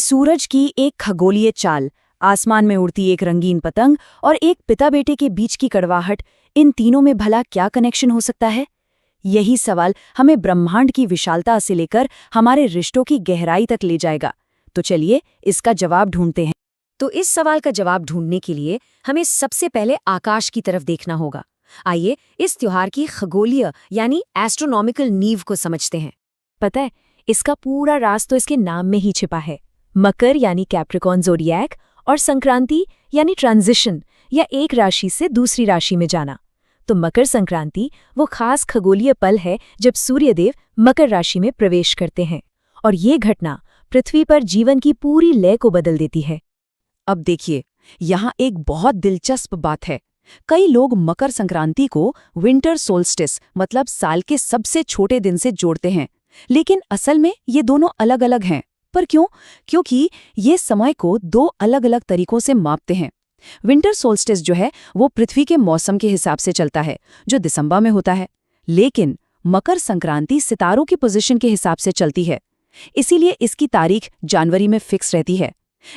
सूरज की एक खगोलीय चाल, आसमान में उड़ती एक रंगीन पतंग और एक पिता बेटे के बीच की कड़वाहट, इन तीनों में भला क्या कनेक्शन हो सकता है? यही सवाल हमें ब्रह्मांड की विशालता से लेकर हमारे रिश्तों की गहराई तक ले जाएगा। तो चलिए इसका जवाब ढूंढते हैं। तो इस सवाल का जवाब ढूंढने के लिए हमें सबसे पहले आकाश की तरफ देखना होगा। आइए इस त्योहार की खगोलीय यानी एस्ट्रोनॉमिकल नींव को समझते हैं। पता है, इसका पूरा राज तो इसके नाम में ही छिपा है। मकर यानी कैप्रिकॉर्न ज़ोडिएक और संक्रांति यानी ट्रांजिशन या एक राशि से दूसरी राशि में जाना। तो मकर संक्रांति वो खास खगोलीय पल है जब सूर्यदेव मकर राशि में प्रवेश करते हैं, और ये घटना पृथ्वी पर जीवन की पूरी लय को बदल देती है। अब देखिए, यहाँ एक बहुत दिलचस्प बात है। कई लोग मकर संक्रांति को विंटर सोल्स्टिस मतलब साल के सबसे छोटे दिन से जोड़ते हैं, लेकिन असल में ये दोनों अलग अलग हैं। पर क्यों? क्योंकि ये समय को दो अलग अलग तरीकों से मापते हैं। विंटर सोल्स्टिस जो है वो पृथ्वी के मौसम के हिसाब से चलता है, जो दिसंबर में होता है, लेकिन मकर संक्रांति सितारों की पोजीशन के हिसाब से चलती है। इसीलिए इसकी तारीख जनवरी में फिक्स रहती है।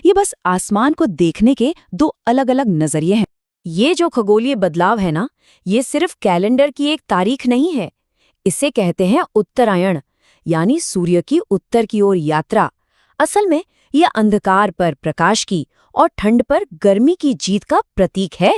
ये बस आसमान को देखने के दो अलग अलग नजरिए हैं। ये जो खगोलीय बदलाव है ना, ये सिर्फ कैलेंडर की एक तारीख नहीं है। इसे कहते हैं उत्तरायण, यानी सूर्य की उत्तर की ओर यात्रा। असल में यह अंधकार पर प्रकाश की और ठंड पर गर्मी की जीत का प्रतीक है।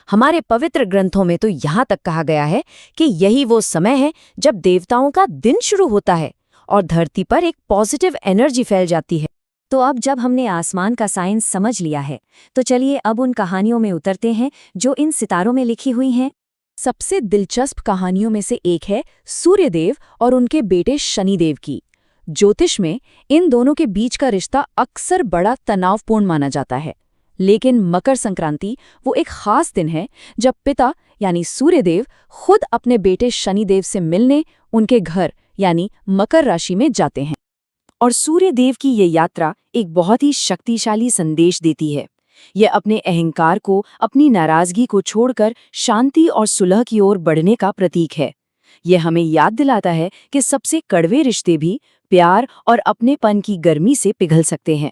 हमारे पवित्र ग्रंथों में तो यहाँ तक कहा गया है कि यही वो समय है जब देवताओं का दिन शुरू होता है और धरती पर एक पॉजिटिव एनर्जी फैल जाती है। तो अब जब हमने आसमान का साइंस समझ लिया है, तो चलिए अब उन कहानियों में उतरते हैं जो इन सितारों में लिखी हुई हैं। सबसे दिलचस्प कहानियों में से एक है सूर्यदेव और उनके बेटे शनिदेव की। ज्योतिष में इन दोनों के बीच का रिश्ता अक्सर बड़ा तनावपूर्ण माना जाता है, लेकिन मकर संक्रांति वो एक खास दिन है जब पिता यानी सूर्यदेव खुद अपने बेटे शनिदेव से मिलने उनके घर यानी मकर राशि में जाते हैं। और सूर्यदेव की ये यात्रा एक बहुत ही शक्तिशाली संदेश देती है। यह अपने अहंकार को, अपनी नाराजगी को छोड़कर शांति और सुलह की ओर बढ़ने का प्रतीक है। यह हमें याद दिलाता है कि सबसे कड़वे रिश्ते भी प्यार और अपनेपन की गर्मी से पिघल सकते हैं।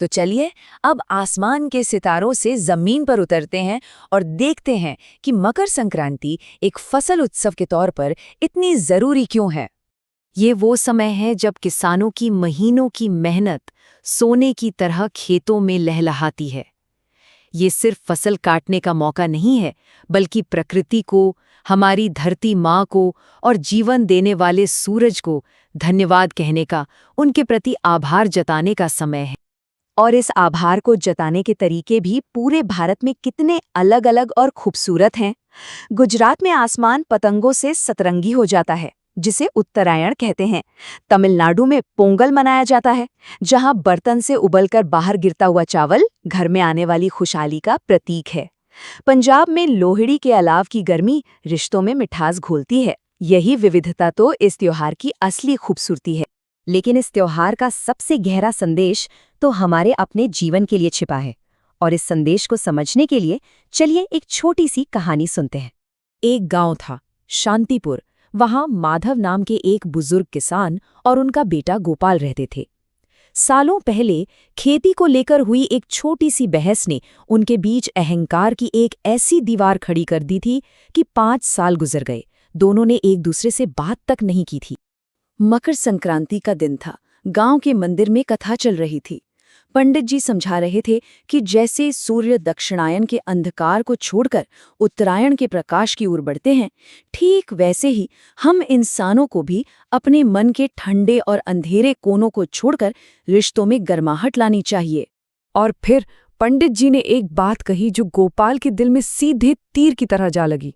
तो चलिए अब आसमान के सितारों से जमीन पर उतरते हैं और देखते हैं कि मकर संक्रांति एक फसल उत्सव के तौर पर इतनी जरूरी क्यों है। ये वो समय है जब किसानों की महीनों की मेहनत सोने की तरह खेतों में लहलहाती है। ये सिर्फ फसल काटने का मौका नहीं है, बल्कि प्रकृति को, हमारी धरती माँ को और जीवन देने वाले सूरज को धन्यवाद कहने का, उनके प्रति आभार जताने का समय है। और इस आभार को जताने के तरीके भी पूरे भारत में कितने अलग अलग और खूबसूरत हैं। गुजरात में आसमान पतंगों से सतरंगी हो जाता है, जिसे उत्तरायण कहते हैं। तमिलनाडु में पोंगल मनाया जाता है, जहां बर्तन से उबलकर बाहर गिरता हुआ चावल घर में आने वाली खुशहाली का प्रतीक है। पंजाब में लोहड़ी के अलाव की गर्मी रिश्तों में मिठास घोलती है। यही विविधता तो इस त्योहार की असली खूबसूरती है। लेकिन इस त्योहार का सबसे गहरा संदेश तो हमारे अपने जीवन के लिए छिपा है, और इस संदेश को समझने के लिए चलिए एक छोटी सी कहानी सुनते हैं। एक गांव था, शांतिपुर। वहां माधव नाम के एक बुजुर्ग किसान और उनका बेटा गोपाल रहते थे। सालों पहले खेती को लेकर हुई एक छोटी सी बहस ने उनके बीच अहंकार की एक ऐसी दीवार खड़ी कर दी थी कि 5 साल गुजर गए। दोनों ने एक दूसरे से बात तक नहीं की थी। मकर संक्रांति का दिन था। गांव के मंदिर में कथा चल रही थी। पंडित जी समझा रहे थे कि जैसे सूर्य दक्षिणायन के अंधकार को छोड़कर उत्तरायण के प्रकाश की ओर बढ़ते हैं, ठीक वैसे ही हम इंसानों को भी अपने मन के ठंडे और अंधेरे कोनों को छोड़कर रिश्तों में गर्माहट लानी चाहिए। और फिर पंडित जी ने एक बात कही जो गोपाल के दिल में सीधे तीर की तरह जा लगी।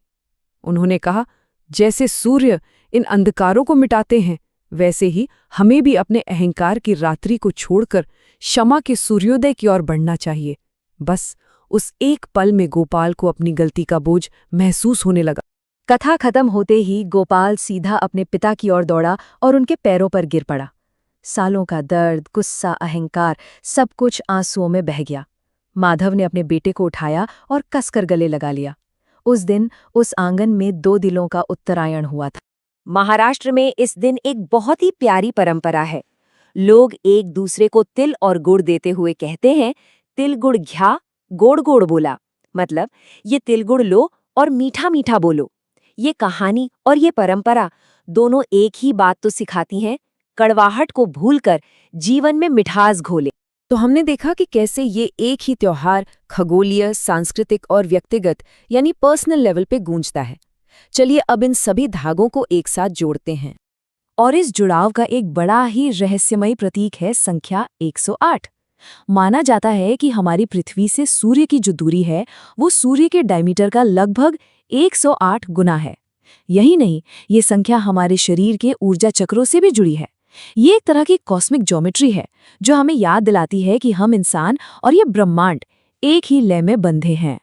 उन्होंने कहा, जैसे सूर्य इन अंधकारों को मिटाते हैं, वैसे ही हमें भी अपने अहंकार की रात्रि को छोड़कर क्षमा के सूर्योदय की ओर बढ़ना चाहिए। बस उस एक पल में गोपाल को अपनी गलती का बोझ महसूस होने लगा। कथा खत्म होते ही गोपाल सीधा अपने पिता की ओर दौड़ा और उनके पैरों पर गिर पड़ा। सालों का दर्द, गुस्सा, अहंकार सब कुछ आंसुओं में बह गया। माधव ने अपने बेटे को उठाया और कसकर गले लगा लिया। उस दिन उस आंगन में 2 दिलों का उत्तरायण हुआ था। महाराष्ट्र में इस दिन एक बहुत ही प्यारी परंपरा है। लोग एक दूसरे को तिल और गुड़ देते हुए कहते हैं, तिल गुड़ घ्या, गोड़ गोड़ बोला। मतलब ये तिल गुड़ लो और मीठा मीठा बोलो। ये कहानी और ये परंपरा दोनों एक ही बात तो सिखाती हैं, कड़वाहट को भूलकर जीवन में मिठास घोले। तो हमने देखा कि कैसे ये एक ही त्योहार खगोलीय, सांस्कृतिक और व्यक्तिगत यानी पर्सनल लेवल पे गूंजता है। चलिए अब इन सभी धागों को एक साथ जोड़ते हैं। और इस जुड़ाव का एक बड़ा ही रहस्यमयी प्रतीक है संख्या 108। माना जाता है कि हमारी पृथ्वी से सूर्य की जो दूरी है वो सूर्य के डायमीटर का लगभग 108 गुना है। यही नहीं, ये संख्या हमारे शरीर के ऊर्जा चक्रों से भी जुड़ी है। ये एक तरह की कॉस्मिक ज्योमेट्री है जो हमें याद दिलाती है कि हम इंसान और ये ब्रह्मांड एक ही लय में बंधे हैं।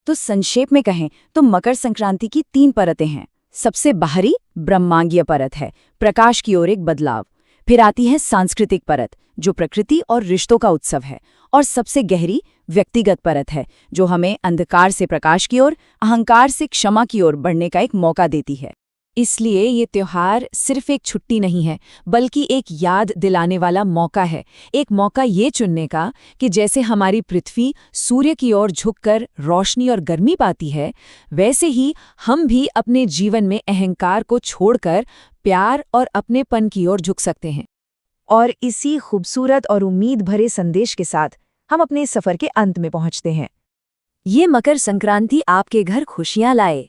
तो संक्षेप में कहें तो मकर संक्रांति की 3 परतें हैं। सबसे बाहरी ब्रह्मांगीय परत है, प्रकाश की ओर एक बदलाव। फिर आती है सांस्कृतिक परत, जो प्रकृति और रिश्तों का उत्सव है। और सबसे गहरी व्यक्तिगत परत है, जो हमें अंधकार से प्रकाश की ओर, अहंकार से क्षमा की ओर बढ़ने का एक मौका देती है। इसलिए ये त्योहार सिर्फ एक छुट्टी नहीं है, बल्कि एक याद दिलाने वाला मौका है। एक मौका ये चुनने का कि जैसे हमारी पृथ्वी सूर्य की ओर झुककर रोशनी और गर्मी पाती है, वैसे ही हम भी अपने जीवन में अहंकार को छोड़कर प्यार और अपनेपन की ओर झुक सकते हैं। और इसी खूबसूरत और उम्मीद भरे संदेश के साथ हम अपने सफर के अंत में पहुंचते हैं। ये मकर संक्रांति आपके घर खुशियां लाए।